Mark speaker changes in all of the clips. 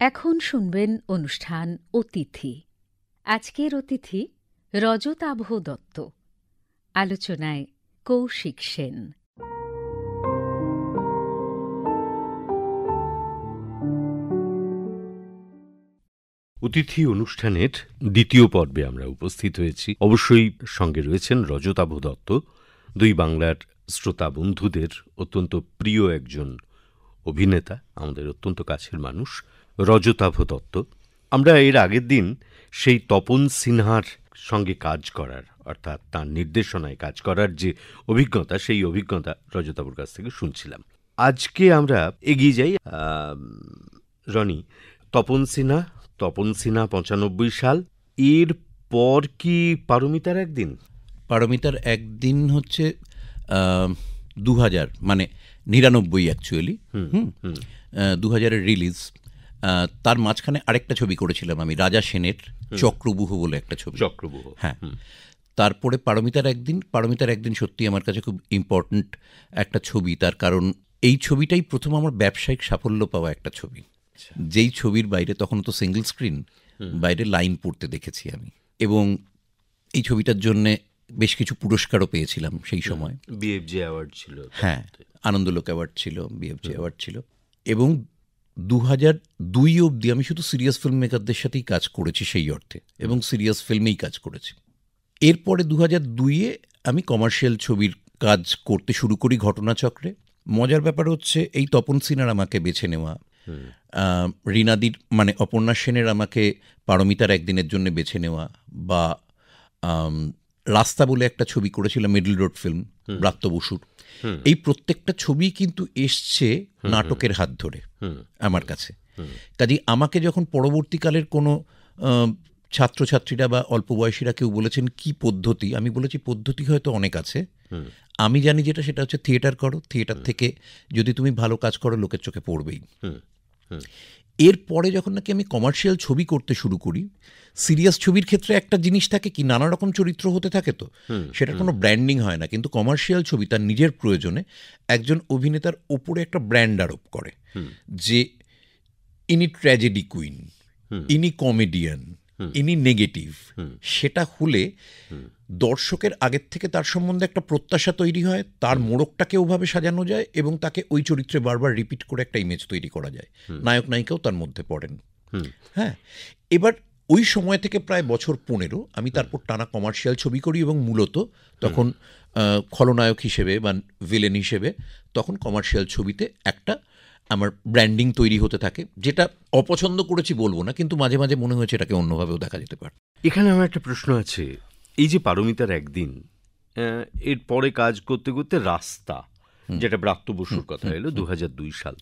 Speaker 1: এখন শুনবেন অনুষ্ঠান অতিথি। আজকের অতিথি রজতাভ দত্ত। আলোচনায় কৌশিক সেন।
Speaker 2: অতিথি অনুষ্ঠানের দ্বিতীয় পর্বে আমরা উপস্থিত হয়েছি। অবশ্যই সঙ্গে রয়েছেন রজতাভ দত্ত, দুই বাংলার শ্রোতা বন্ধুদের অত্যন্ত প্রিয় একজন অভিনেতা, আমাদের অত্যন্ত কাছের মানুষ রজতাভ দত্ত। আমরা এর আগের দিন সেই তপন সিনহার সঙ্গে কাজ করার, অর্থাৎ তার নির্দেশনায় কাজ করার যে অভিজ্ঞতা, সেই অভিজ্ঞতা রজতাভর কাছ থেকে শুনছিলাম। আজকে আমরা এগিয়ে যাই। রনি, তপন সিনহা ৯৫ সাল, এর পর কি পারমিতার একদিন?
Speaker 3: পারমিতার একদিন হচ্ছে ২০০০, মানে ৯৯ অ্যাকচুয়ালি, ২০০০-এর রিলিজ। তার মাঝখানে আরেকটা ছবি করেছিলাম আমি, রাজা সেনের চক্রব্যূহ বলে একটা ছবি।
Speaker 2: চক্রব্যূহ,
Speaker 3: হ্যাঁ। তারপরে পারমিতার একদিন সত্যি আমার কাছে খুব ইম্পর্ট্যান্ট একটা ছবি, তার কারণ এই ছবিটাই প্রথম আমার ব্যবসায়িক সাফল্য পাওয়া একটা ছবি। যেই ছবির বাইরে, তখন তো সিঙ্গল স্ক্রিন, বাইরে লাইন পড়তে দেখেছি আমি, এবং এই ছবিটার জন্যে বেশ কিছু পুরস্কারও পেয়েছিলাম সেই সময়।
Speaker 2: বিএফজে অ্যাওয়ার্ড ছিল,
Speaker 3: হ্যাঁ, আনন্দলোক অ্যাওয়ার্ড ছিল, বিএফজে অ্যাওয়ার্ড ছিল। এবং ২০০২ অবধি আমি শুধু সিরিয়াস ফিল্ম মেকারদের সাথেই কাজ করেছি সেই অর্থে, এবং সিরিয়াস ফিল্মেই কাজ করেছি। এরপরে ২০০২-এ আমি কমার্শিয়াল ছবির কাজ করতে শুরু করি ঘটনাচক্রে। মজার ব্যাপার হচ্ছে, এই তপন সিনহার আমাকে বেছে নেওয়া, রীনাদির মানে অপর্ণা সেনের আমাকে পারমিতার একদিনের জন্য বেছে নেওয়া, বা রাস্তা বলে একটা ছবি করেছিলাম, মিডল রোড ফিল্ম, ব্রাত্য বসুর, এই প্রত্যেকটা ছবি কিন্তু এসছে নাটকের হাত ধরে আমার কাছে। কাজেই আমাকে যখন পরবর্তীকালের কোনো ছাত্রছাত্রীরা বা অল্প বয়সীরা কেউ বলেছেন কি পদ্ধতি, আমি বলেছি পদ্ধতি হয়তো অনেক আছে, আমি জানি যেটা, সেটা হচ্ছে থিয়েটার করো, থিয়েটার থেকে যদি তুমি ভালো কাজ করো লোকের চোখে পড়বেই। এরপরে যখন নাকি আমি কমার্শিয়াল ছবি করতে শুরু করি, সিরিয়াস ছবির ক্ষেত্রে একটা জিনিস থাকে কি, নানা রকম চরিত্র হতে থাকে, তো সেটা কোনো ব্র্যান্ডিং হয় না। কিন্তু কমার্শিয়াল ছবি তার নিজের প্রয়োজনে একজন অভিনেতার ওপরে একটা ব্র্যান্ড আরোপ করে, যে ইনি ট্র্যাজেডি কুইন, ইনি কমেডিয়ান, ইনি নেগেটিভ। সেটা হলে দর্শকের আগের থেকে তার সম্বন্ধে একটা প্রত্যাশা তৈরি হয়, তার মোড়কটাকে ওভাবে সাজানো যায়, এবং তাকে ওই চরিত্রে বারবার রিপিট করে একটা ইমেজ তৈরি করা যায়। নায়ক নায়িকাও তার মধ্যে পড়েন। হ্যাঁ, এবার ওই সময় থেকে প্রায় বছর ১৫ আমি তারপর টানা কমার্শিয়াল ছবি করি, এবং মূলত তখন খলনায়ক হিসেবে বা ভিলেন হিসেবে তখন কমার্শিয়াল ছবিতে একটা আমার ব্র্যান্ডিং তৈরি হতে থাকে, যেটা অপছন্দ করেছি বলবো না, কিন্তু মাঝে মাঝে মনে হয়েছে এটাকে অন্যভাবেও দেখা যেতে পারে।
Speaker 2: এখানে আমার একটা প্রশ্ন আছে, এই যে পারমিতার একদিন, এর পরে কাজ করতে করতে রাস্তা, যেটা ব্রাত্য বসুর কথা এলো ২০০২ সাল,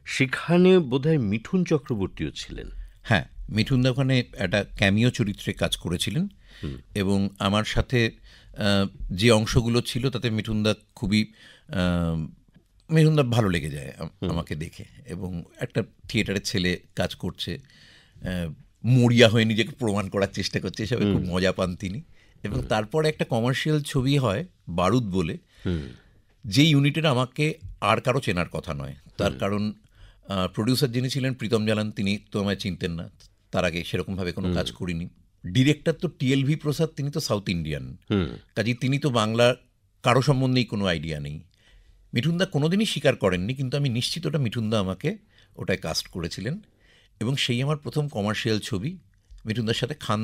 Speaker 2: সেখানে বোধহয় মিঠুন চক্রবর্তীও ছিলেন।
Speaker 3: হ্যাঁ, মিঠুনদা ওখানে একটা ক্যামিও চরিত্রে কাজ করেছিলেন, এবং আমার সাথে যে অংশগুলো ছিল তাতে মিঠুনদা ভালো লেগে যায় আমাকে দেখে, এবং একটা থিয়েটারের ছেলে কাজ করছে, মরিয়া হয়ে নিজেকে প্রমাণ করার চেষ্টা করছে, এসবে খুব মজা পান তিনি। এবং তারপরে একটা কমার্শিয়াল ছবি হয় বারুদ বলে, যে ইউনিটের আমাকে আর কারো চেনার কথা নয়, তার কারণ প্রডিউসার যিনি ছিলেন প্রীতম জালান, তিনি তো আমায় চিনতেন না, তার আগে সেরকমভাবে কোনো কাজ করিনি। ডিরেক্টর তো টিএলভি প্রসাদ, তিনি তো সাউথ ইন্ডিয়ান, কাজেই তিনি তো বাংলা কারো সম্বন্ধেই কোনো আইডিয়া নেই। মিঠুনদা কোনোদিনই স্বীকার করেননি, কিন্তু আমি নিশ্চিত ওটা মিঠুনদা আমাকে ওটায় কাস্ট করেছিলেন, এবং সেই আমার প্রথম কমার্শিয়াল ছবি। মিঠুনদার সাথে খান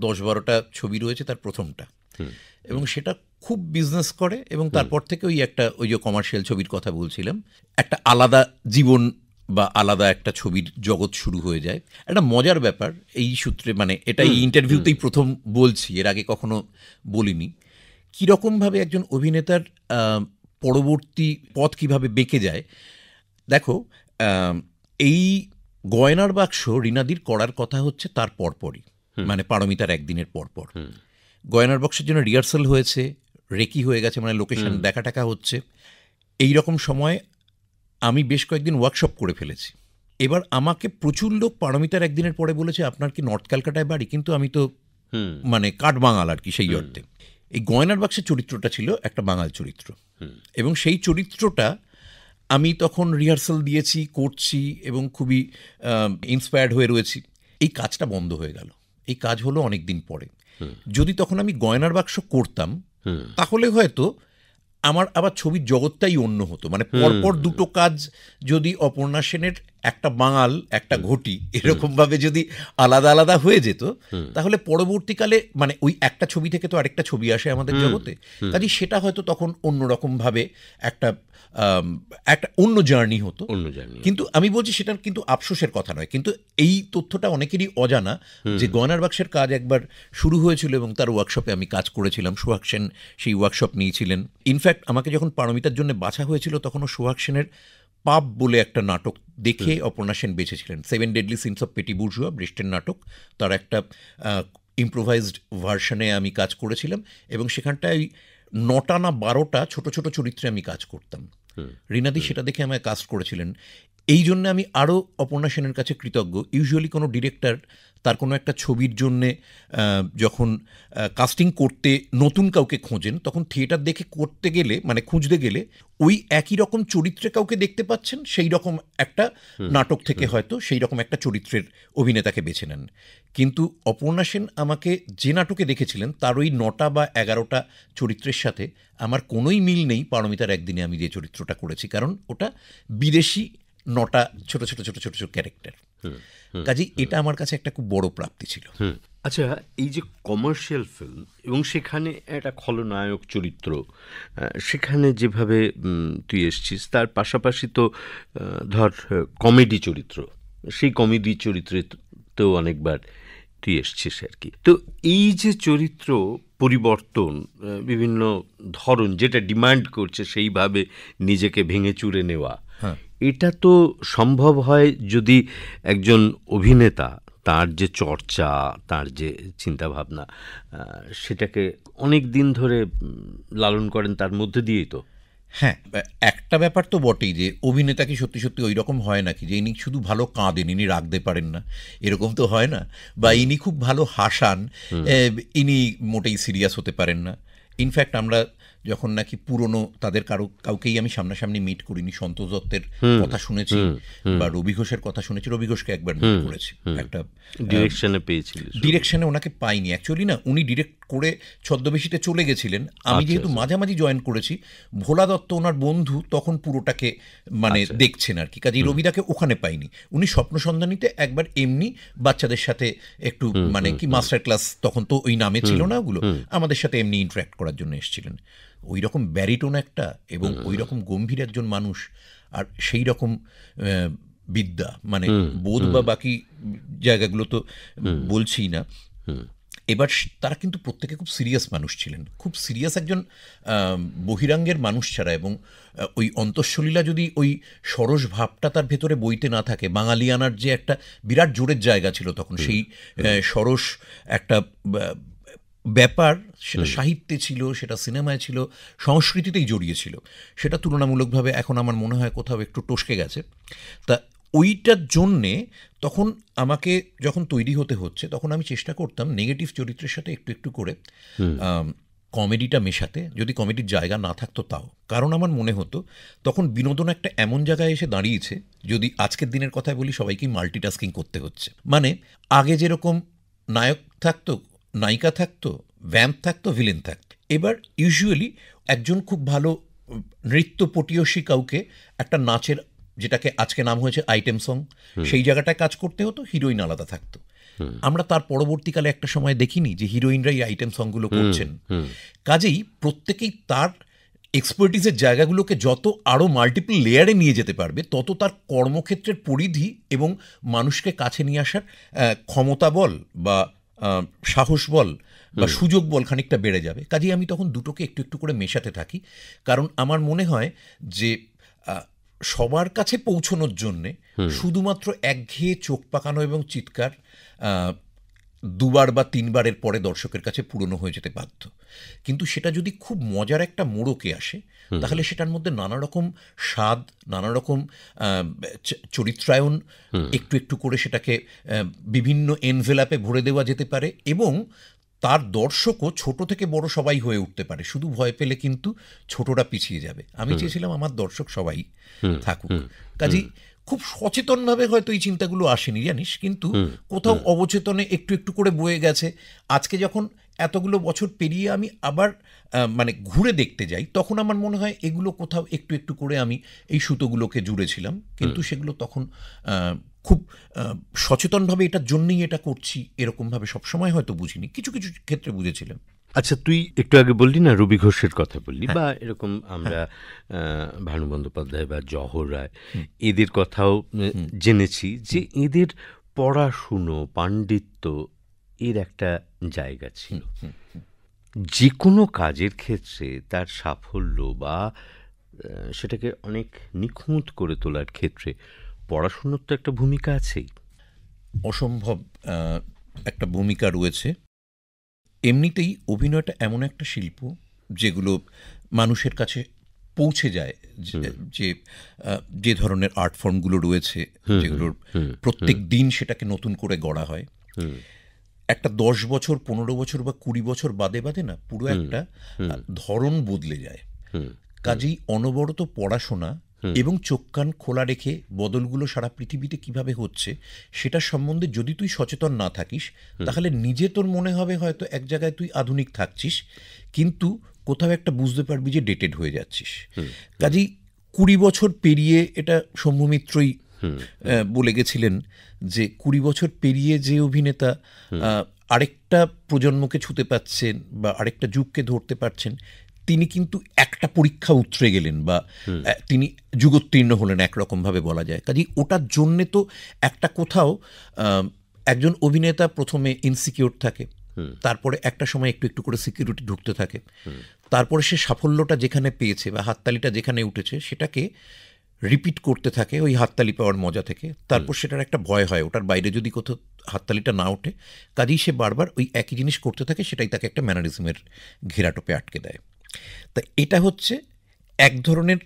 Speaker 3: ১০-১২টা ছবি রয়েছে, তার প্রথমটা, এবং সেটা খুব বিজনেস করে, এবং তারপর থেকে ওই যে কমার্শিয়াল ছবির কথা বলছিলাম, একটা আলাদা জীবন বা আলাদা একটা ছবির জগৎ শুরু হয়ে যায়। একটা মজার ব্যাপার এই সূত্রে, মানে এটা এই ইন্টারভিউতেই প্রথম বলছি, এর আগে কখনো বলিনি, কীরকমভাবে একজন অভিনেতার পরবর্তী পথ কিভাবে বেঁকে যায়। দেখো, এই গয়নার বাক্স রীনাদির করার কথা হচ্ছে তার পরপরই, মানে পারমিতার একদিনের পরপর। গয়নার বাক্সের জন্য রিহার্সাল হয়েছে, রেকি হয়ে গেছে, মানে লোকেশন দেখা টাকা হচ্ছে। এই রকম সময় আমি বেশ কয়েকদিন ওয়ার্কশপ করে ফেলেছি। এবার আমাকে প্রচুর লোক পারমিতার একদিনের পরে বলেছে, আপনার কি নর্থ ক্যালকাটায় বাড়ি? কিন্তু আমি তো মানে কাঠবাঙাল আর কি, সেই অর্থে। এই গয়নার বাক্সের চরিত্রটা ছিল একটা বাঙাল চরিত্র, এবং সেই চরিত্রটা আমি তখন রিহার্সাল দিয়েছি, করছি এবং খুবই ইন্সপায়ার্ড হয়ে রয়েছি। এই কাজটা বন্ধ হয়ে গেল। এই কাজ হলো অনেক দিন পরে। যদি তখন আমি গয়নার বাক্স করতাম তাহলে হয়তো আমার আবার ছবির জগৎটাই অন্য হতো। মানে পরপর দুটো কাজ যদি অপর্ণা সেনের, একটা বাঙাল একটা ঘটি, এরকমভাবে যদি আলাদা আলাদা হয়ে যেত তাহলে পরবর্তীকালে মানে ওই একটা ছবি থেকে তো আরেকটা ছবি আসে আমাদের জগতে, কাজে সেটা হয়তো তখন অন্যরকমভাবে একটা অন্য জার্নি হতো। কিন্তু আমি বলছি সেটার কিন্তু আফসোসের কথা নয়, কিন্তু এই তথ্যটা অনেকেরই অজানা যে গয়নার বাক্সের কাজ একবার শুরু হয়েছিল এবং তার ওয়ার্কশপে আমি কাজ করেছিলাম। সোহাগ সেন সেই ওয়ার্কশপ নিয়েছিলেন। ইনফ্যাক্ট আমাকে যখন পারমিতার জন্য বাছা হয়েছিল তখনও সোহাগ সেনের পাপ বলে একটা নাটক দেখে অপর্ণা সেন বেঁচেছিলেন। 7 deadly sins of petty bourgeois, ব্রেস্টের নাটক, তার একটা ইম্প্রোভাইজড ভার্সনে আমি কাজ করেছিলাম এবং সেখানটায় 9টা না 12টা ছোট ছোট চরিত্রে আমি কাজ করতাম। রীনাদি সেটা দেখে আমায় কাস্ট করেছিলেন। এই জন্য আমি আরও অপর্ণা সেনের কাছে কৃতজ্ঞ। ইউজুয়ালি কোনো ডিরেক্টর তার কোনো একটা ছবির জন্যে যখন কাস্টিং করতে নতুন কাউকে খোঁজেন তখন থিয়েটার দেখে করতে গেলে মানে খুঁজতে গেলে ওই একই রকম চরিত্রে কাউকে দেখতে পাচ্ছেন, সেই রকম একটা নাটক থেকে হয়তো সেই রকম একটা চরিত্রের অভিনেতাকে বেছে নেন। কিন্তু অপর্ণা সেন আমাকে যে নাটকে দেখেছিলেন তার ওই 9টা বা 11টা চরিত্রের সাথে আমার কোনোই মিল নেই পারমিতার একদিনে আমি যে চরিত্রটা করেছি, কারণ ওটা বিদেশি 9টা ছোট ছোট ছোট ছোট ছোট ক্যারেক্টার। কাজেই এটা আমার কাছে একটা খুব বড় প্রাপ্তি ছিল।
Speaker 2: আচ্ছা, এই যে কমার্শিয়াল ফিল্ম এবং সেখানে একটা খলনায়ক চরিত্র, সেখানে যেভাবে তুই এসছিস তার পাশাপাশি তো ধর কমেডি চরিত্র, সেই কমেডি চরিত্রেও অনেকবার তুই এসছিস আর কি। তো এই যে চরিত্র পরিবর্তন, বিভিন্ন ধরন যেটা ডিমান্ড করছে সেইভাবে নিজেকে ভেঙে চুরে নেওয়া, এটা তো সম্ভব হয় যদি একজন অভিনেতা তার যে চর্চা, তার যে চিন্তাভাবনা, সেটাকে অনেক দিন ধরে লালন করেন, তার মধ্যে দিয়েই তো।
Speaker 3: হ্যাঁ, একটা ব্যাপার তো বটেই যে অভিনেতা কি সত্যি সত্যি ওই রকম হয় নাকি যে ইনি শুধু ভালো কাঁদেন, ইনি রাখতে পারেন না, এরকম তো হয় না। বা ইনি খুব ভালো হাসান, ইনি মোটেই সিরিয়াস হতে পারেন না। ইনফ্যাক্ট আমরা যখন নাকি পুরনো তাদের কাউকেই আমি সামনাসামনি মিট করিনি, সন্তোষ দত্তের কথা শুনেছি বা রবি ঘোষের কথা শুনেছি। রবি ঘোষকে একবার মিট করেছি, একটা
Speaker 2: ডিরেকশনে পেয়েছিল।
Speaker 3: ডিরেকশনে ওনাকে পাইনি অ্যাকচুয়ালি, না উনি ডিরেক্ট করে ছদ্মবেশীতে চলে গেছিলেন। আমি যেহেতু মাঝামাঝি জয়েন করেছি, ভোলা দত্ত ওনার বন্ধু তখন পুরোটাকে মানে দেখছেন আর কি, কাজেই রবিদাকে ওখানে পাইনি। উনি স্বপ্ন সন্ধানীতে একবার এমনি বাচ্চাদের সাথে একটু মানে কি মাস্টার ক্লাস, তখন তো ওই নামে ছিল না ওগুলো, আমাদের সাথে এমনি ইন্টারাক্ট করার জন্য এসেছিলেন। ওই রকম ব্যারিটোন একটা এবং ওই রকম গম্ভীর একজন মানুষ, আর সেই রকম বিদ্যা মানে বোধ বা বাকি জায়গাগুলো তো বলছি না। এবার তারা কিন্তু প্রত্যেকে খুব সিরিয়াস মানুষ ছিলেন, খুব সিরিয়াস একজন বহিরাঙ্গের মানুষ ছাড়া। এবং ওই অন্তঃসলীলা যদি ওই সরস ভাবটা তার ভেতরে বইতে না থাকে, বাঙালিয়ানার যে একটা বিরাট জোরের জায়গা ছিল তখন, সেই সরস একটা ব্যাপার, সেটা সাহিত্যে ছিল, সেটা সিনেমায় ছিল, সংস্কৃতিতেই জড়িয়েছিল, সেটা তুলনামূলকভাবে এখন আমার মনে হয় কোথাও একটু টসকে গেছে। তা ওইটার জন্যে তখন আমাকে যখন তৈরি হতে হচ্ছে তখন আমি চেষ্টা করতাম নেগেটিভ চরিত্রের সাথে একটু একটু করে কমেডিটা মেশাতে, যদি কমেডির জায়গা না থাকতো তাও। কারণ আমার মনে হতো তখন বিনোদন একটা এমন জায়গায় এসে দাঁড়িয়েছে, যদি আজকের দিনের কথায় বলি সবাইকেই মাল্টিটাস্কিং করতে হচ্ছে। মানে আগে যেরকম নায়ক থাকতো, নায়িকা থাকতো, ভ্যাম্প থাকতো, ভিলেন থাকতো। এবার ইউজুয়ালি একজন খুব ভালো নৃত্যপটীয়সী কাউকে একটা নাচের, যেটাকে আজকে নাম হয়েছে আইটেম সং, সেই জায়গাটায় কাজ করতে হতো, হিরোইন আলাদা থাকতো। আমরা তার পরবর্তীকালে একটা সময় দেখিনি যে হিরোইনরাই আইটেম সংগুলো করছেন। কাজেই প্রত্যেকেই তার এক্সপার্টিসের জায়গাগুলোকে যত আরও মাল্টিপল লেয়ারে নিয়ে যেতে পারবে, তত তার কর্মক্ষেত্রের পরিধি এবং মানুষকে কাছে নিয়ে আসার ক্ষমতা বল বা সাহস বল বা সুযোগ বল খানিকটা বেড়ে যাবে। কাজেই আমি তখন দুটোকে একটু একটু করে মেশাতে থাকি। কারণ আমার মনে হয় যে সবার কাছে পৌঁছনোর জন্যে শুধুমাত্র একঘেয়ে চোখ পাকানো এবং চিৎকার দুবার বা তিনবারের পরে দর্শকের কাছে পুরনো হয়ে যেতে বাধ্য। কিন্তু সেটা যদি খুব মজার একটা মোড়কে আসে, তাহলে সেটার মধ্যে নানা রকম স্বাদ, নানা রকম চরিত্রায়ন একটু একটু করে সেটাকে বিভিন্ন এনভেলাপে ভরে দেওয়া যেতে পারে। এবং তার দর্শকও ছোট থেকে বড় সবাই হয়ে উঠতে পারে, শুধু ভয় পেলে কিন্তু ছোটরা পিছিয়ে যাবে। আমি চেয়েছিলাম আমার দর্শক সবাই থাকুক, কাজেই খুব সচেতনভাবে হয়তো এই চিন্তাগুলো আসেনি জানিস, কিন্তু কোথাও অবচেতনে একটু একটু করে বয়ে গেছে। আজকে যখন এতগুলো বছর পেরিয়ে আমি আবার মানে ঘুরে দেখতে যাই, তখন আমার মনে হয় এগুলো কোথাও একটু একটু করে আমি এই সুতোগুলোকে জুড়েছিলাম, কিন্তু সেগুলো তখন খুব সচেতনভাবে এটার জন্যই এটা করছি এরকমভাবে সবসময় হয়তো বুঝিনি, কিছু কিছু ক্ষেত্রে বুঝেছিলাম।
Speaker 2: আচ্ছা, তুই একটু আগে বললি না রবি ঘোষের কথা বললি, বা এরকম আমরা ভানু বন্দ্যোপাধ্যায় বা জহর রায় এদের কথাও জেনেছি যে এদের পড়াশুনো পাণ্ডিত্য এর একটা জায়গা ছিল। যে কোনো কাজের ক্ষেত্রে তার সাফল্য বা সেটাকে অনেক নিখুঁত করে তোলার ক্ষেত্রে পড়াশুনোর তো একটা ভূমিকা আছেই,
Speaker 3: অসম্ভব একটা ভূমিকা রয়েছে। এমনিতেই অভিনয়টা এমন একটা শিল্প যেগুলো মানুষের কাছে পৌঁছে যায়, যে ধরনের আর্ট ফর্মগুলো রয়েছে যেগুলোর প্রত্যেক দিন সেটাকে নতুন করে গড়া হয়। একটা 10 বছর 15 বছর বা 20 বছর বাদে বাদে না পুরো একটা ধরন বদলে যায়। কাজেই অনবরত পড়াশোনা এবং চোখ কান খোলা রেখে বদলগুলো সারা পৃথিবীতে কিভাবে হচ্ছে সেটা সম্বন্ধে যদি তুই সচেতন না থাকিস, তাহলে নিজে তোর মনে হবে হয়তো এক জায়গায় তুই আধুনিক থাকছিস, কিন্তু কোথাও একটা বুঝতে পারবি যে ডেটেড হয়ে যাচ্ছিস। কাজেই 20 বছর পেরিয়ে, এটা শম্ভু মিত্রই বলে গেছিলেন যে 20 বছর পেরিয়ে যে অভিনেতা আরেকটা প্রজন্মকে ছুতে পাচ্ছেন বা আরেকটা যুগকে ধরতে পারছেন, তিনি কিন্তু একটা পরীক্ষা উতরে গেলেন বা তিনি যুগোত্তীর্ণ হলেন একরকমভাবে বলা যায়। কাজেই ওটার জন্যে তো একটা কোথাও একজন অভিনেতা প্রথমে ইনসিকিউর থাকে, তারপরে একটা সময় একটু একটু করে সিকিউরিটি ঢুকতে থাকে, তারপরে সে সাফল্যটা যেখানে পেয়েছে বা হাততালিটা যেখানে উঠেছে সেটাকে রিপিট করতে থাকে ওই হাততালি পাওয়ার মজা থেকে। তারপর সেটার একটা ভয় হয় ওটার বাইরে যদি কোথাও হাততালিটা না ওঠে, কাজেই সে বারবার ওই একই জিনিস করতে থাকে, সেটাই তাকে একটা ম্যানারিজমের ঘেরাটোপে আটকে দেয়। তা এটা হচ্ছে এক ধরনের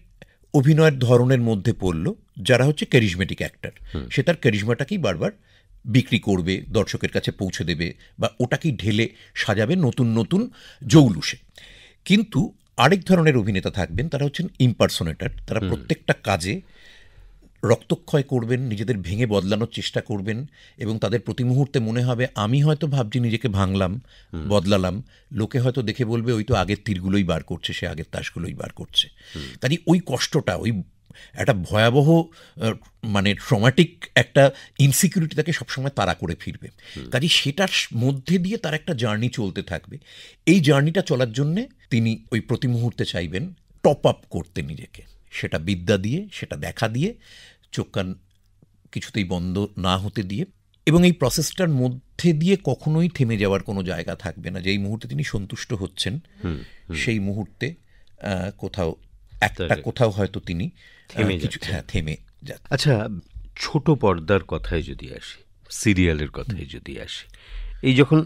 Speaker 3: অভিনয়ের ধরনের মধ্যে পড়ল, যারা হচ্ছে ক্যারিজমেটিক অ্যাক্টর। সে তার ক্যারিজমাটাকেই বারবার বিক্রি করবে, দর্শকের কাছে পৌঁছে দেবে বা ওটাকেই ঢেলে সাজাবে নতুন নতুন জৌলুসে। কিন্তু আরেক ধরনের অভিনেতা থাকবেন, তারা হচ্ছেন ইম্পারসোনেটর। তারা প্রত্যেকটা কাজে রক্তক্ষয় করবেন, নিজেদের ভেঙে বদলানোর চেষ্টা করবেন, এবং তাদের প্রতি মুহূর্তে মনে হবে আমি হয়তো ভাবছি নিজেকে ভাঙলাম, বদলালাম, লোকে হয়তো দেখে বলবে ওই তো আগের তীরগুলোই বার করছে, সে আগের তাসগুলোই বার করছে। কাজে ওই কষ্টটা, ওই একটা ভয়াবহ মানে ট্রমাটিক একটা ইনসিকিউরিটি তাকে সবসময় তাড়া করে ফিরবে। কাজে সেটার মধ্যে দিয়ে তার একটা জার্নি চলতে থাকবে। এই জার্নিটা চলার জন্যে তিনি ওই প্রতি মুহূর্তে চাইবেন টপ আপ করতে নিজেকে, সেটা বিদ্যা দিয়ে, সেটা দেখা দিয়ে, চোখ কান কিছুতেই বন্ধ না হতে দিয়ে, এবং এই প্রসেসটার মধ্যে দিয়ে কখনোই থেমে যাওয়ার কোনো জায়গা থাকবে না। যেই মুহূর্তে তিনি সন্তুষ্ট হচ্ছেন সেই মুহূর্তে কোথাও হয়তো তিনি থেমে যান।
Speaker 2: আচ্ছা, ছোট পর্দার কথায় যদি আসি, সিরিয়ালের কথায় যদি আসি, এই যখন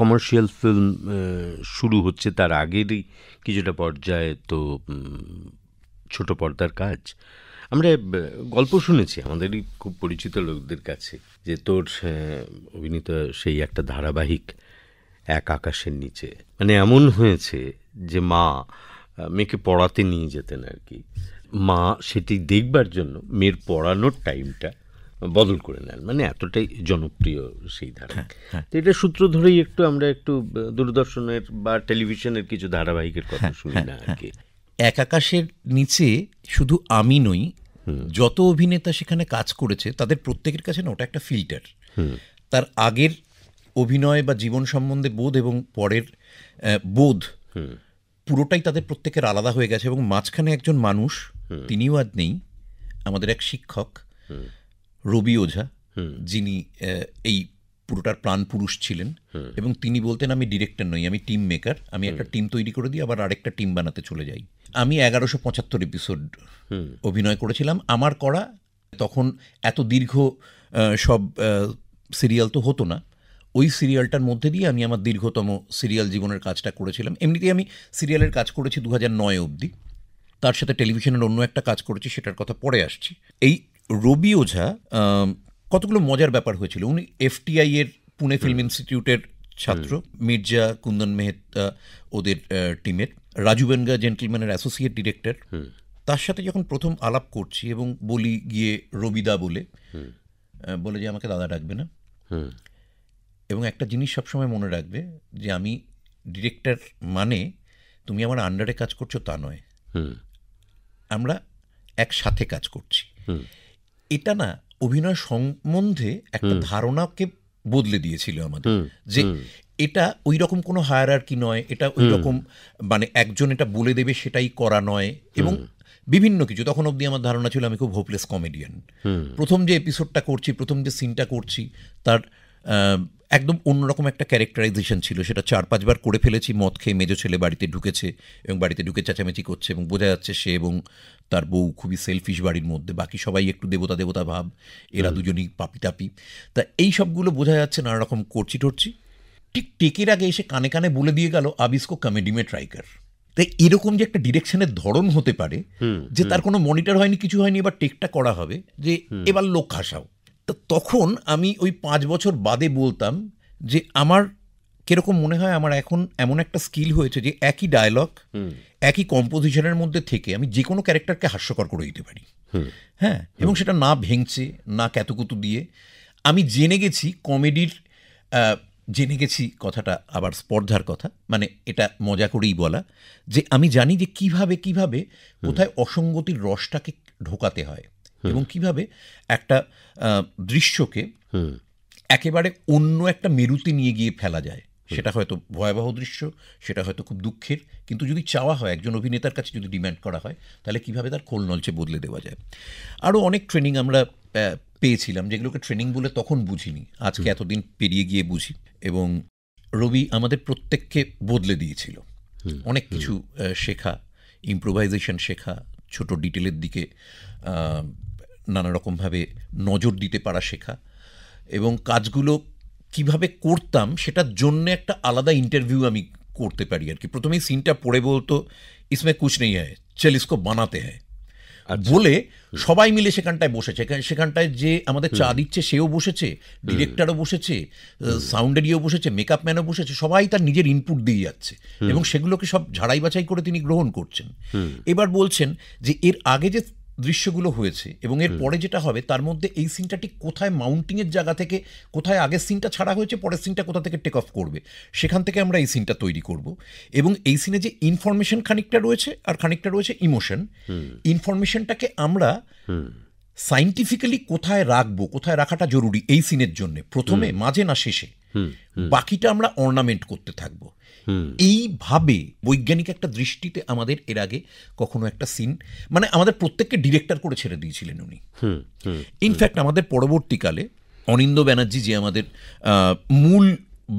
Speaker 2: কমার্শিয়াল ফিল্ম শুরু হচ্ছে তার আগেরই কিছুটা পর্যায়ে তো ছোট পর্দার কাজ। আমরা গল্প শুনেছি আমাদেরই খুব পরিচিত লোকদের কাছে যে তোর অভিনীত সেই একটা ধারাবাহিক এক আকাশের নিচে, মানে এমন হয়েছে যে মা মেয়েকে পড়াতে নিয়ে যেতেন আর কি, মা সেটি দেখবার জন্য মেয়ের পড়ানোর টাইমটা বদল করে নেন, মানে এতটাই জনপ্রিয় সেই ধারা। তো এটা সূত্র ধরেই আমরা একটু দূরদর্শনের বা টেলিভিশনের কিছু ধারাবাহিকের কথা শুনি না আর কি।
Speaker 3: এক আকাশের নিচে শুধু আমি নই, যত অভিনেতা সেখানে কাজ করেছে তাদের প্রত্যেকের কাছে না ওটা একটা ফিল্টার। তার আগের অভিনয় বা জীবন সম্বন্ধে বোধ এবং পরের বোধ পুরোটাই তাদের প্রত্যেকের আলাদা হয়ে গেছে, এবং মাঝখানে একজন মানুষ, তিনিও আজ নেই, আমাদের এক শিক্ষক রবি ওঝা, যিনি এই পুরোটার প্রাণ পুরুষ ছিলেন, এবং তিনি বলতেন আমি ডিরেক্টর নই, আমি টিম মেকার, আমি একটা টিম তৈরি করে দিই আবার আরেকটা টিম বানাতে চলে যাই। আমি 1175 এপিসোড অভিনয় করেছিলাম। আমার করা তখন এত দীর্ঘ সব সিরিয়াল তো হতো না, ওই সিরিয়ালটার মধ্যে দিয়ে আমি আমার দীর্ঘতম সিরিয়াল জীবনের কাজটা করেছিলাম। এমনিতেই আমি সিরিয়ালের কাজ করেছি 2009 অবধি, তার সাথে টেলিভিশনের অন্য একটা কাজ করেছি, সেটার কথা পরে আসছি। এই রবি ওঝা কতগুলো মজার ব্যাপার হয়েছিল। উনি FTI এর পুনে ফিল্ম ইনস্টিটিউটের ছাত্র, মির্জা কুন্দন মেহতা ওদের টিমের, রাজু বেনগা জেন্টলম্যানের অ্যাসোসিয়েট ডিরেক্টর। তার সাথে যখন প্রথম আলাপ করছি এবং বলি গিয়ে রবিদা বলে যে আমাকে দাদা ডাকবে না, এবং একটা জিনিস সবসময় মনে রাখবে যে আমি ডিরেক্টর মানে তুমি আমার আন্ডারে কাজ করছো তা নয়, আমরা একসাথে কাজ করছি। এটা না অভিনয় সম্বন্ধে একটা ধারণাকে বদলে দিয়েছিল আমাদের, যে এটা ওই রকম কোনো হায়ারার্কি নয়, এটা ওই রকম মানে একজন এটা বলে দেবে সেটাই করা নয়, এবং বিভিন্ন কিছু। তখন অবধি আমার ধারণা ছিল আমি খুব হোপলেস কমেডিয়ান। প্রথম যে এপিসোডটা করছি, প্রথম যে সিনটা করছি, তার একদম অন্যরকম একটা ক্যারেক্টারাইজেশন ছিল। সেটা 4-5 বার করে ফেলেছি। মদ খেয়ে মেজো ছেলে বাড়িতে ঢুকেছে এবং বাড়িতে ঢুকে চেঁচামেচি করছে এবং বোঝা যাচ্ছে সে এবং তার বউ খুবই সেলফিশ বাড়ির মধ্যে, বাকি সবাই একটু দেবতা দেবতা ভাব, এরা দুজনই পাপি টাপি। তা এই সবগুলো বোঝা যাচ্ছে, নানা রকম করছি টরছি। ঠিক টেকের আগে এসে কানে কানে বলে দিয়ে গেল আবিসকো কমেডি মে ট্রাই কর। তাই এরকম যে একটা ডিরেকশনের ধরন হতে পারে, যে তার কোনো মনিটর হয়নি, কিছু হয়নি, এবার টেকটা করা হবে, যে এবার লোক হাসাও। তো তখন আমি ওই 5 বছর বাদে বলতাম যে আমার কিরকম মনে হয় আমার এখন এমন একটা স্কিল হয়েছে যে একই ডায়লগ, একই কম্পোজিশনের মধ্যে থেকে আমি যে কোনো ক্যারেক্টারকে হাস্যকর করে দিতে পারি। হ্যাঁ, এবং সেটা না ভেঙছে, না ক্যাতুকুতু দিয়ে। আমি জেনে গেছি কমেডির, জেনে গেছি কথাটা আবার স্পর্ধার কথা, মানে এটা মজা করেই বলা, যে আমি জানি যে কিভাবে কিভাবে কোথায় অসঙ্গতির রসটাকে ঢোকাতে হয় এবং কিভাবে একটা দৃশ্যকে একেবারে অন্য একটা মেরুতে নিয়ে গিয়ে ফেলা যায়। সেটা হয়তো ভয়াবহ দৃশ্য, সেটা হয়তো খুব দুঃখের, কিন্তু যদি চাওয়া হয়, একজন অভিনেতার কাছে যদি ডিম্যান্ড করা হয়, তাহলে কিভাবে তার খোল নলচে বদলে দেওয়া যায়। আরও অনেক ট্রেনিং আমরা পেয়েছিলাম, যেগুলোকে ট্রেনিং বলে তখন বুঝিনি, আজকে এতদিন পেরিয়ে গিয়ে বুঝি। এবং রবি আমাদের প্রত্যেককে বদলে দিয়েছিল। অনেক কিছু শেখা, ইম্প্রোভাইজেশন শেখা, ছোট ডিটেলের দিকে নানা রকমভাবে নজর দিতে পারা শেখা, এবং কাজগুলো কিভাবে করতাম সেটার জন্য একটা আলাদা ইন্টারভিউ আমি করতে পারি আর কি। প্রথমেই সিনটা পড়ে বলতো ইসমে কুছ নেই হ্যায়, চল ইসকো বানাতে হ্যায় বলে সবাই মিলে সেখানটায় বসেছে। সেখানটায় যে আমাদের চা দিচ্ছে সেও বসেছে, ডিরেক্টরও বসেছে, সাউন্ডেরিও বসেছে, মেকআপ ম্যানও বসেছে, সবাই তার নিজের ইনপুট দিয়ে যাচ্ছে এবং সেগুলোকে সব ঝাড়াই বাছাই করে তিনি গ্রহণ করছেন। এবার বলছেন যে এর আগে যে দৃশ্যগুলো হয়েছে এবং এর পরে যেটা হবে তার মধ্যে এই সিনটা ঠিক কোথায় মাউন্টিংয়ের জায়গা থেকে, কোথায় আগের সিনটা ছাড়া হয়েছে, পরের সিনটা কোথা থেকে টেক অফ করবে, সেখান থেকে আমরা এই সিনটা তৈরি করব। এবং এই সিনে যে ইনফরমেশন খানিকটা রয়েছে আর খানিকটা রয়েছে ইমোশন, ইনফরমেশনটাকে আমরা সাইন্টিফিক্যালি কোথায় রাখবো, কোথায় রাখাটা জরুরি এই সিনের জন্য, প্রথমে, মাঝে না শেষে, বাকিটা আমরা অর্নামেন্ট করতে থাকবো। এইভাবে বৈজ্ঞানিক একটা দৃষ্টিতে আমাদের এর আগে কখনো একটা সিন, মানে আমাদের প্রত্যেককে ডিরেক্টর করে ছেড়ে দিয়েছিলেন উনি। ইনফ্যাক্ট আমাদের পরবর্তীকালে অনিন্দ ব্যানার্জি, যে আমাদের মূল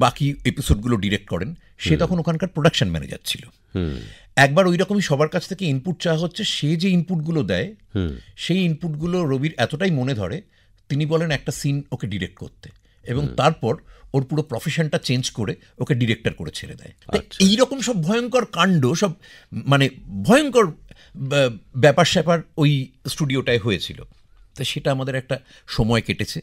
Speaker 3: বাকি এপিসোডগুলো ডিরেক্ট করেন, সে তখন ওখানকার প্রোডাকশন ম্যানেজার ছিল। একবার ওই রকমই সবার কাছ থেকে ইনপুট চাওয়া হচ্ছে, সে যে ইনপুটগুলো দেয় সেই ইনপুটগুলো রবির এতটাই মনে ধরে, তিনি বলেন একটা সিন ওকে ডিরেক্ট করতে, এবং তারপর ওর পুরো প্রফেশনটা চেঞ্জ করে ওকে ডিরেক্টর করে ছেড়ে দেয়। এইরকম সব ভয়ঙ্কর কাণ্ড, সব মানে ভয়ঙ্কর ব্যাপার স্যাপার ওই স্টুডিওটায় হয়েছিল। তো সেটা আমাদের একটা সময় কেটেছে।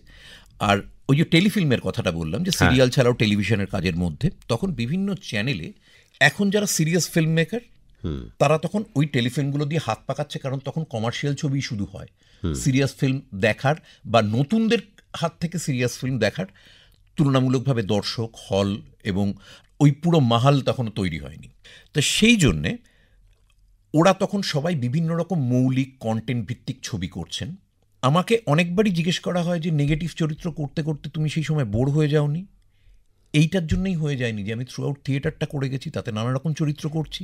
Speaker 3: আর ওই যে টেলিফিল্মের কথাটা বললাম, যে সিরিয়াল ছাড়াও টেলিভিশনের কাজের মধ্যে, তখন বিভিন্ন চ্যানেলে এখন যারা সিরিয়াস ফিল্ম মেকার তারা তখন ওই টেলিফিল্মগুলো দিয়ে হাত পাকাচ্ছে, কারণ তখন কমার্শিয়াল ছবি শুধু হয়। সিরিয়াস ফিল্ম দেখার বা নতুনদের হাত থেকে সিরিয়াস ফিল্ম দেখার তুলনামূলকভাবে দর্শক, হল এবং ওই পুরো মাহাল তখন তৈরি হয়নি। তো সেই জন্যে ওরা তখন সবাই বিভিন্ন রকম মৌলিক কন্টেন্ট ভিত্তিক ছবি করছেন। আমাকে অনেকবারই জিজ্ঞেস করা হয় যে নেগেটিভ চরিত্র করতে করতে তুমি সেই সময় বোর হয়ে যাওনি? এইটার জন্যই হয়ে যায়নি যে আমি থ্রু আউট থিয়েটারটা করে গেছি, তাতে নানা রকম চরিত্র করছি,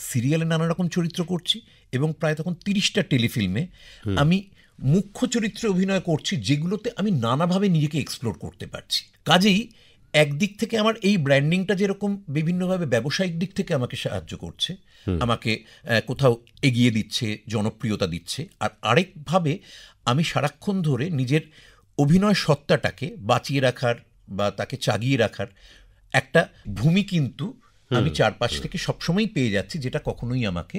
Speaker 3: সিরিয়ালে নানা রকম চরিত্র করছি, এবং প্রায় তখন 30টা টেলিফিল্মে আমি মুখ্য চরিত্রে অভিনয় করছি, যেগুলোতে আমি নানাভাবে নিজেকে এক্সপ্লোর করতে পারছি। কাজেই একদিক থেকে আমার এই ব্র্যান্ডিংটা যেরকম বিভিন্নভাবে ব্যবসায়িক দিক থেকে আমাকে সাহায্য করছে, আমাকে কোথাও এগিয়ে দিচ্ছে, জনপ্রিয়তা দিচ্ছে, আর আরেকভাবে আমি সারাক্ষণ ধরে নিজের অভিনয় সত্তাটাকে বাঁচিয়ে রাখার বা তাকে চাগিয়ে রাখার একটা ভূমি কিন্তু আমি চারপাশ থেকে সবসময়ই পেয়ে যাচ্ছি, যেটা কখনোই আমাকে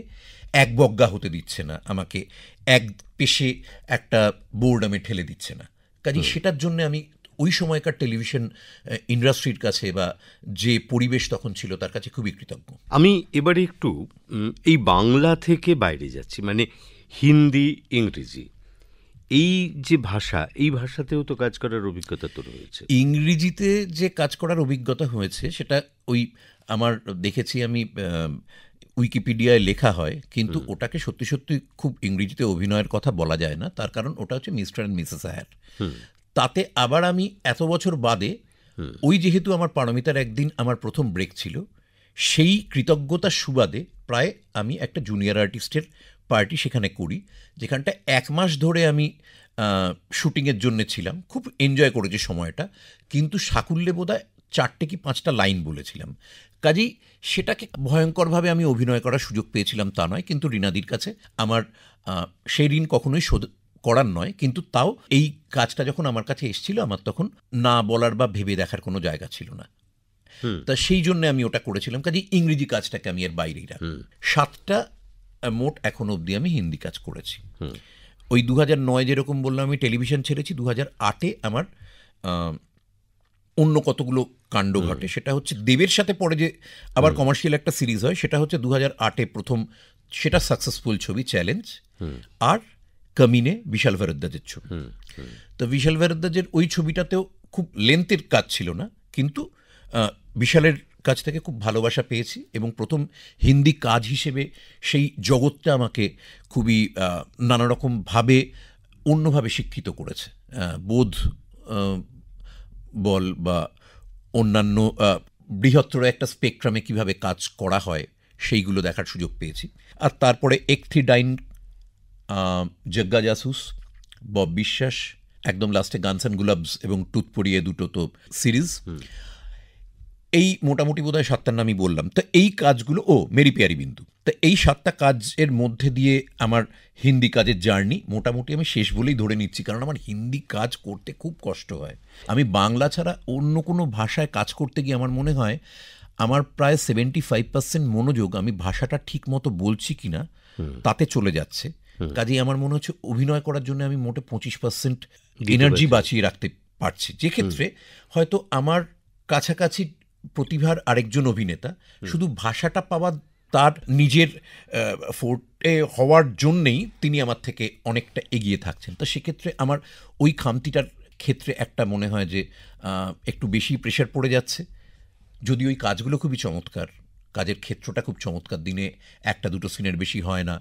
Speaker 3: একবজ্ঞা হতে দিচ্ছে না, আমাকে এক পেশে একটা বোর্ডামে ঠেলে দিচ্ছে না। কাজেই সেটার জন্য আমি ওই সময়কার টেলিভিশন ইন্ডাস্ট্রির কাছে বা যে পরিবেশ তখন ছিল তার কাছে খুবই কৃতজ্ঞ।
Speaker 2: আমি এবারে একটু এই বাংলা থেকে বাইরে যাচ্ছি, মানে হিন্দি, ইংরেজি, এই যে ভাষা, এই ভাষাতেও তো কাজ করার অভিজ্ঞতা তো রয়েছে।
Speaker 3: ইংরেজিতে যে কাজ করার অভিজ্ঞতা হয়েছে সেটা ওই আমার দেখেছি আমি উইকিপিডিয়ায় লেখা হয়, কিন্তু ওটাকে সত্যি সত্যি খুব ইংরেজিতে অভিনয়ের কথা বলা যায় না, তার কারণ ওটা হচ্ছে মিস্টার অ্যান্ড মিসেস আয়ার। তাতে আবার আমি এত বছর বাদে ওই যেহেতু আমার পারমিতার একদিন আমার প্রথম ব্রেক ছিল, সেই কৃতজ্ঞতার সুবাদে প্রায় আমি একটা জুনিয়র আর্টিস্টের পার্টি সেখানে করি, যেখানটা 1 মাস ধরে আমি শুটিংয়ের জন্য ছিলাম, খুব এনজয় করেছি সময়টা, কিন্তু সাকুল্যে বোধহয় 4টে কি 5টা লাইন বলেছিলাম। কাজেই সেটাকে ভয়ঙ্করভাবে আমি অভিনয় করার সুযোগ পেয়েছিলাম তা নয়, কিন্তু রিনাদির কাছে আমার সেই ঋণ কখনোই শোধ করার নয়, কিন্তু তাও এই কাজটা যখন আমার কাছে এসেছিল আমার তখন না বলার বা ভেবে দেখার কোনো জায়গা ছিল না, তা সেই জন্য আমি ওটা করেছিলাম। কাজেই ইংরেজি কাজটাকে আমি এর বাইরেই রাখি। 7টা মোট এখন অবধি আমি হিন্দি কাজ করেছি। ওই 2009 যেরকম বললাম আমি টেলিভিশন ছেড়েছি, 2008-এ আমার অন্য কতগুলো কাণ্ড ঘটে। সেটা হচ্ছে দেবের সাথে পরে যে আবার কমার্শিয়াল একটা সিরিজ হয়, সেটা হচ্ছে 2008-এ প্রথম, সেটা সাকসেসফুল ছবি চ্যালেঞ্জ, আর কামিনে বিশাল ভারদ্বাজের ছবি। তো বিশাল ভারদ্বাজের ওই ছবিটাতেও খুব লেন্থের কাজ ছিল না, কিন্তু বিশালের কাছ থেকে খুব ভালোবাসা পেয়েছি এবং প্রথম হিন্দি কাজ হিসেবে সেই জগৎটা আমাকে খুবই নানা রকমভাবে অন্যভাবে শিক্ষিত করেছে। বোধ বল বা অন্যান্য বৃহত্তর একটা স্পেকট্রামে কিভাবে কাজ করা হয় সেইগুলো দেখার সুযোগ পেয়েছি। আর তারপরে একথি ডাইন, জগ্গা জাসুস, বব বিশ্বাস, একদম লাস্টে গানস অ্যান্ড গুলাবস এবং টুথ পড়িয়ে, দুটো তো সিরিজ। এই মোটামুটি বোধহয় 7টার নামই বললাম। তো এই কাজগুলো, মেরি প্যারি বিন্দু, তো এই 7টা কাজের মধ্যে দিয়ে আমার হিন্দি কাজের জার্নি মোটামুটি আমি শেষ বলেই ধরে নিচ্ছি, কারণ আমার হিন্দি কাজ করতে খুব কষ্ট হয়। আমি বাংলা ছাড়া অন্য কোনো ভাষায় কাজ করতে গিয়ে আমার মনে হয় আমার প্রায় 75% মনোযোগ আমি ভাষাটা ঠিক মতো বলছি কিনা তাতে চলে যাচ্ছে। কাজেই আমার মনে হচ্ছে অভিনয় করার জন্য আমি মোটে 25% এনার্জি বাঁচিয়ে রাখতে পারছি, যে ক্ষেত্রে হয়তো আমার কাছাকাছি প্রতিভার আরেকজন অভিনেতা শুধু ভাষাটা পাওয়া তার নিজের ফোর্টে হওয়ার জন্যেই তিনি আমার থেকে অনেকটা এগিয়ে থাকছেন। তো সেক্ষেত্রে আমার ওই খামতিটার ক্ষেত্রে একটা মনে হয় যে একটু বেশি প্রেশার পড়ে যাচ্ছে। যদি ওই কাজগুলো খুবই চমৎকার, কাজের ক্ষেত্রটা খুব চমৎকার, দিনে 1-2 সিনের বেশি হয় না,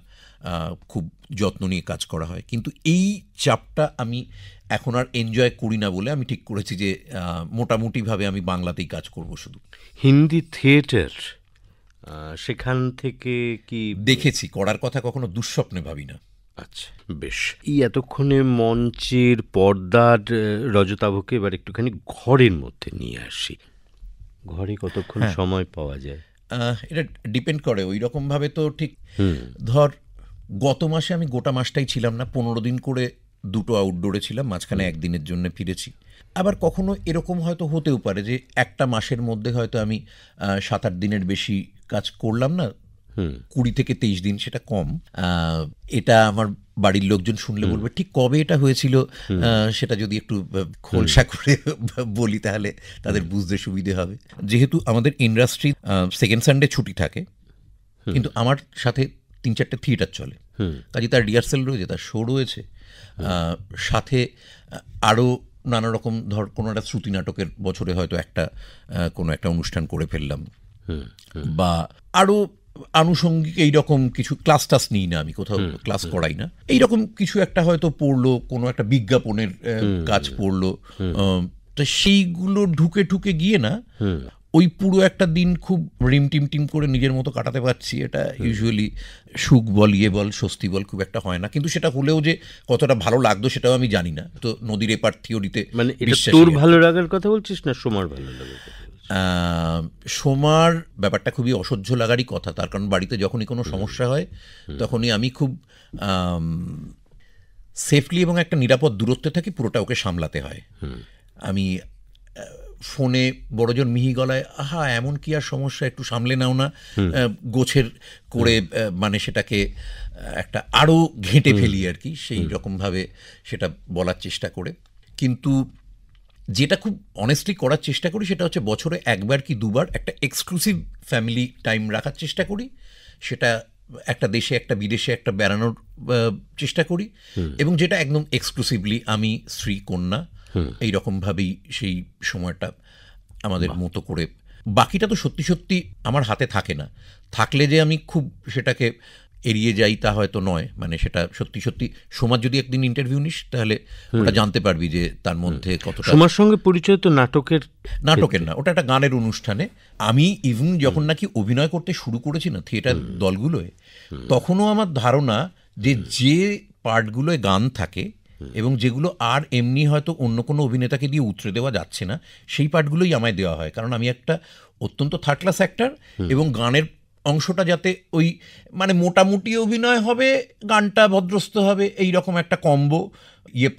Speaker 3: খুব যত্ন নিয়ে কাজ করা হয়, কিন্তু এই চাপটা আমি এখন আর এনজয় করি না বলে আমি ঠিক করেছি যে মোটামুটিভাবে আমি বাংলাতেই কাজ করব শুধু।
Speaker 2: হিন্দি থিয়েটার সেখান থেকে কি
Speaker 3: দেখেছি, করার কথা কখনো দুঃস্বপ্নে ভাবি না।
Speaker 2: আচ্ছা, বেশ। এই এতক্ষণে মঞ্চের পর্দার রজতাভকে এবার একটুখানি ঘরের মধ্যে নিয়ে আসি। ঘরে কতক্ষণ সময় পাওয়া যায়?
Speaker 3: এটা ডিপেন্ড করে, ওই রকমভাবে তো ঠিক ধর গত মাসে আমি গোটা মাসটাই ছিলাম না, 15 দিন করে 2টো আউটডোরে ছিলাম, মাঝখানে 1 দিনের জন্য ফিরেছি। আবার কখনো এরকম হয়তো হতেও পারে যে একটা মাসের মধ্যে হয়তো আমি 7-8 দিনের বেশি কাজ করলাম না, 20 থেকে 23 দিন, সেটা কম। এটা আমার বাড়ির লোকজন শুনলে বলবে ঠিক কবে এটা হয়েছিল, সেটা যদি একটু খোলসা করে বলি তাহলে তাদের বুঝতে সুবিধে হবে। যেহেতু আমাদের ইন্ডাস্ট্রি সেকেন্ড সানডে ছুটি থাকে, কিন্তু আমার সাথে 3-4টে থিয়েটার চলে, কাজে তার রিহার্সেল রয়েছে, তার শো রয়েছে, সাথে আরও নানা রকম, ধর কোনো একটা শ্রুতি নাটকের বছরে হয়তো কোনো একটা অনুষ্ঠান করে ফেললাম, বা আরও আনুষঙ্গিক এইরকম কিছু, ক্লাস টাস নিই না আমি, কোথাও ক্লাস করাই না, এইরকম কিছু একটা হয়তো পড়লো, কোনো একটা বিজ্ঞাপনের কাজ পড়লো, তো সেইগুলো ঢুকে ঢুকে গিয়ে না ওই পুরো একটা দিন খুব রিম টিম করে নিজের মতো কাটাতে পারছি। এটা ইউজুয়ালি সুখ বল, ইয়ে বল, স্বস্তি বল খুব একটা হয় না, কিন্তু সেটা হলেও যে কতটা ভালো লাগতো সেটাও আমি জানি না। তো নদীর এপার থিওরিতে,
Speaker 2: মানে তোর ভালো লাগার কথা বলছিস না সোমার ভালো লাগার কথা?
Speaker 3: সোমার ব্যাপারটা খুবই অসহ্য লাগারই কথা, তার কারণ বাড়িতে যখনই কোনো সমস্যা হয় তখনই আমি খুব সেফলি এবং একটা নিরাপদ দূরত্বে থাকি, পুরোটা ওকে সামলাতে হয়। আমি ফোনে বড়জন মিহি গলায়, এমন কি আর সমস্যা, একটু সামলে নাও না, গোছের করে মানে সেটাকে একটা আরও ঘেঁটে ফেলি আর কি, সেই রকমভাবে সেটা বলার চেষ্টা করে। কিন্তু যেটা খুব অনেস্টলি করার চেষ্টা করি সেটা হচ্ছে বছরে একবার কি দুবার একটা এক্সক্লুসিভ ফ্যামিলি টাইম রাখার চেষ্টা করি। সেটা একটা দেশে একটা বিদেশে একটা বেড়ানোর চেষ্টা করি, এবং যেটা একদম এক্সক্লুসিভলি আমি, স্ত্রী, কন্যা এইরকমভাবেই সেই সময়টা আমাদের মতো করে। বাকিটা তো সত্যি সত্যি আমার হাতে থাকে না, থাকলে যে আমি খুব সেটাকে এড়িয়ে যাই তা হয়তো নয়, মানে সেটা সত্যি সত্যি সমাজ যদি একদিন ইন্টারভিউ নিস তাহলে ওটা জানতে পারবি যে তার মধ্যে কতটা।
Speaker 2: সমাজ সঙ্গে পরিচয় তো নাটকের
Speaker 3: না, ওটা একটা গানের অনুষ্ঠানে। আমি ইভেন যখন নাকি অভিনয় করতে শুরু করেছি না থিয়েটার দলগুলোয়, তখনও আমার ধারণা যে পার্টগুলোয় গান থাকে এবং যেগুলো আর এমনি হয়তো অন্য কোনো অভিনেতাকে দিয়ে উতরে দেওয়া যাচ্ছে না, সেই পার্টগুলোই আমায় দেওয়া হয়, কারণ আমি একটা অত্যন্ত থার্ড ক্লাস অ্যাক্টর, এবং গানের অংশটা যাতে ওই মানে মোটামুটি অভিনয় হবে, গানটা ভদ্রস্থ হবে, এই রকম একটা কম্বো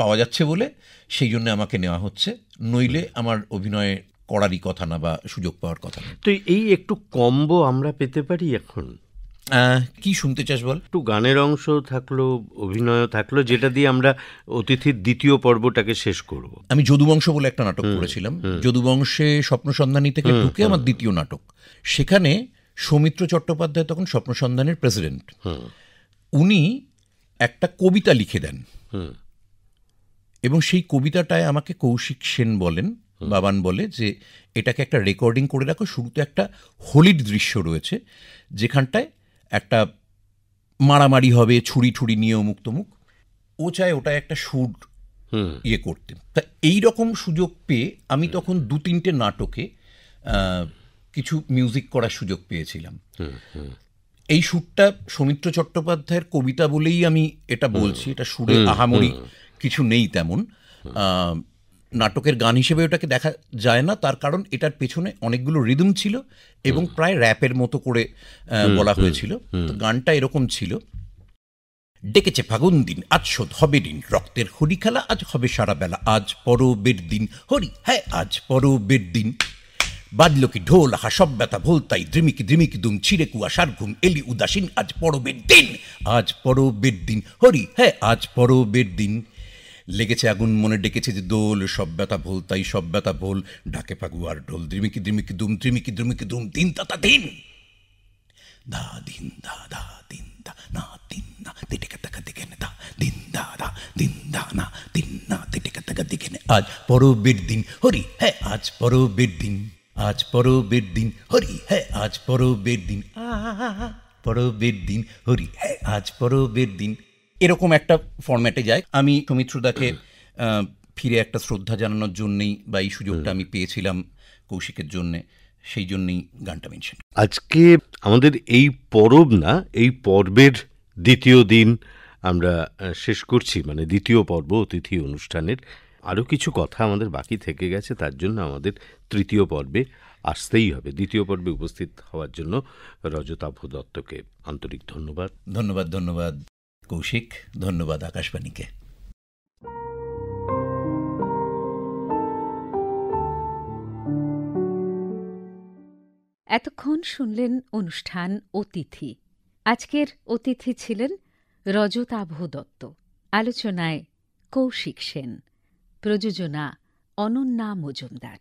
Speaker 3: পাওয়া যাচ্ছে বলে সেই জন্য আমাকে নেওয়া হচ্ছে, নইলে আমার অভিনয় করারই কথা না বা সুযোগ পাওয়ার কথা না।
Speaker 2: তো এই একটু কম্বো আমরা পেতে পারি এখন?
Speaker 3: কি শুনতে চাস বল?
Speaker 2: একটু গানের অংশ থাকলো, অভিনয় থাকলো, যেটা দিয়ে আমরা অতিথির দ্বিতীয় পর্বটাকে শেষ করব।
Speaker 3: আমি যদুবংশ বলে একটা নাটক করেছিলাম, যদুবংশে স্বপ্নসন্ধানী থেকে ঢুকে আমার দ্বিতীয় নাটক। সেখানে সৌমিত্র চট্টোপাধ্যায় তখন স্বপ্নসন্ধানের প্রেসিডেন্ট, উনি একটা কবিতা লিখে দেন, এবং সেই কবিতাটায় আমাকে কৌশিক সেন বলেন, বাবান বলে যে এটাকে একটা রেকর্ডিং করে রাখো। শুরুতে একটা হোলির দৃশ্য রয়েছে যেখানটায় একটা মারামারি হবে, ছুরি ঠুরি নিয়ে অমুক তমুক, ও চায় ওটা একটা সুর করতে। তা এইরকম সুযোগ পেয়ে আমি তখন 2-3টে নাটকে কিছু মিউজিক করার সুযোগ পেয়েছিলাম। এই সুরটা সৌমিত্র চট্টোপাধ্যায়ের কবিতা বলেই আমি এটা বলছি, এটা সুরে আহামরি কিছু নেই তেমন, নাটকের গান হিসেবে ওটাকে দেখা যায় না, তার কারণ এটার পেছনে অনেকগুলো রিদম ছিল এবং প্রায় র্যাপের মতো করে বলা হয়েছিল। তো গানটা এরকম ছিল: ডেকেছে ফাগুন দিন, আজ শোধ হবে দিন, রক্তের হোলি খেলা আজ হবে সারা বেলা, আজ পরবের দিন হরি, হ্যাঁ আজ পরবের দিন, বাজলো কি ঢোল, হাসব ব্যথা ভোলতাই, দ্রিমিকি দ্রিমিকি দুম, ছিঁড়ে কুয়াশার ঘুম, এলি উদাসীন, আজ পরবের দিন, আজ পরবের দিন হরি, হ্যাঁ আজ পরবের দিন, লেগেছে আগুন মনে ডেকেছে যে দোল, সব ব্যথা ভোলতাই সব ব্যথা ভোল, ডাকে ফাগুয়ার ঢোল, দ্রিমিকি দ্রিমিকি দুম, ত্রিমিকি দ্রিমিকি দুম, দিন তাতা দিন, দা দিন দা দা দিন দা না দিন না, তেটেকা তাকা দিকে দা দিন দা দা দিন দা না দিন না, তেটেকা তাকা দিকে আজ পরবের দিন হরি, হ্যাঁ আজ পরবের দিন, আজ পরবের দিন হরি, হ্যাঁ আজ পরবের দিন, পরবের দিন হরি, হ্যাঁ আজ পরবের দিন। এরকম একটা ফরম্যাটে যায়। আমি সৌমিত্রদাকে ফিরে একটা শ্রদ্ধা জানানোর জন্যেই বা এই সুযোগটা আমি পেয়েছিলাম কৌশিকের জন্যে, সেই জন্যই গানটা মেনশন।
Speaker 2: আজকে আমাদের এই পরব না, এই পর্বের দ্বিতীয় দিন আমরা শেষ করছি, মানে দ্বিতীয় পর্ব অতিথি অনুষ্ঠানের। আরও কিছু কথা আমাদের বাকি থেকে গেছে, তার জন্য আমাদের তৃতীয় পর্বে আসতেই হবে। দ্বিতীয় পর্বে উপস্থিত হওয়ার জন্য রজতাভ দত্তকে আন্তরিক ধন্যবাদ।
Speaker 3: ধন্যবাদ ধন্যবাদ কৌশিক, ধন্যবাদ আকাশবাণীকে।
Speaker 1: এতক্ষণ শুনলেন অনুষ্ঠান অতিথি। আজকের অতিথি ছিলেন রজতাভ দত্ত, আলোচনায় কৌশিক সেন, প্রযোজনা অনন্যা মজুমদার।